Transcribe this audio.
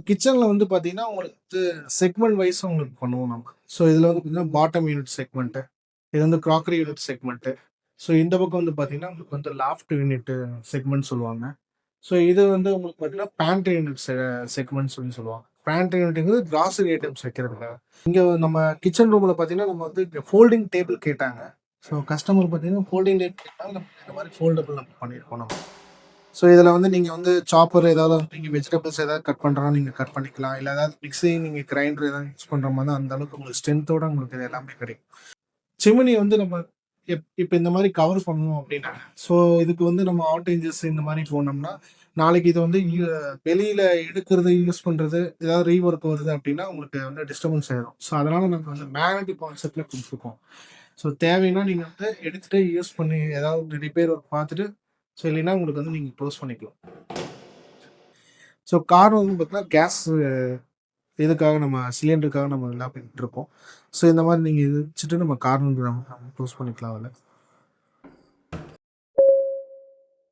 கிச்சன்ல வந்து பார்த்தீங்கன்னா, உங்களுக்கு செக்மெண்ட் வைஸா உங்களுக்கு பண்ணுவோம் நம்ம. ஸோ இதில வந்து பார்த்தீங்கன்னா, பாட்டம் யூனிட் செக்மெண்ட்டு. இது வந்து கிராக்கரி யூனிட் செக்மெண்ட்டு. ஸோ இந்த பக்கம் வந்து பார்த்தீங்கன்னா, உங்களுக்கு வந்து லாஃப்ட் யூனிட் செக்மெண்ட் சொல்லுவாங்க. ஸோ இது வந்து உங்களுக்கு பார்த்தீங்கன்னா, பேண்ட்ரி யூனிட் செக்மெண்ட் சொல்லி சொல்லுவாங்க. பேண்ட்ரி யூனிட்ங்கிறது கிராசரி ஐட்டம்ஸ் வைக்கிறதுக்காக. இங்க நம்ம கிச்சன் ரூம்ல பார்த்தீங்கன்னா, நம்ம வந்து இங்க ஃபோல்டிங் டேபிள் கேட்டாங்க. ஸோ கஸ்டமர் பார்த்தீங்கன்னா, ஃபோல்டிங் டேபிள் கேட்டாங்க. நம்ம இந்த மாரி ஃபோல்டபிள் நம்ம பண்ணியிருக்கோம் நம்ம. ஸோ இதில வந்து நீங்க வந்து சாப்பர் ஏதாவது நீங்க வெஜிடபிள்ஸ் ஏதாவது கட் பண்றனா நீங்க கட் பண்ணிக்கலாம். இல்ல ஏதாவது மிக்ஸி நீங்க கிரைண்டர் ஏதாவது யூஸ் பண்ற மாரி இருந்தா, அந்த அளவுக்கு உங்களுக்கு ஸ்ட்ரென்த்தோட உங்களுக்கு இது எல்லாமே கிடைக்கும். சிமினி வந்து நம்ம இப்ப இந்த மாரி கவர் பண்ணணும் அப்டின்னா, ஸோ இதுக்கு வந்து நம்ம அவுட்டேஜஸ் இந்த மாரி போனோம்னா, நாளைக்கு இது வந்து வெளியில எடுக்கிறது, யூஸ் பண்றது, ஏதாவது ரீவொர்க் வருது அப்டின்னா, உங்களுக்கு வந்து டிஸ்டர்பன்ஸ் ஆயிரும். ஸோ அதனால நம்ம வந்து மேக்னெட்டிக் கான்செப்ட்ல குடுத்துருக்கோம். ஸோ தேவைன்னா நீங்க வந்து எடுத்துட்டு யூஸ் பண்ணி ஏதாவது ரிப்பேர் ஒர்க் பார்த்துட்டு, ஸோ இல்லைன்னா உங்களுக்கு வந்து நீங்க க்ளோஸ் பண்ணிக்கலாம். ஸோ காரணம் வந்து பார்த்தீங்கன்னா, கேஸ் இதுக்காக நம்ம சிலிண்டருக்காக நம்ம எல்லாமே விட்டுருப்போம். ஸோ இந்த மாரி நீங்க இது வச்சுட்டு நம்ம கார்னர் நம்ம க்ளோஸ் பண்ணிக்கலாம் அதில.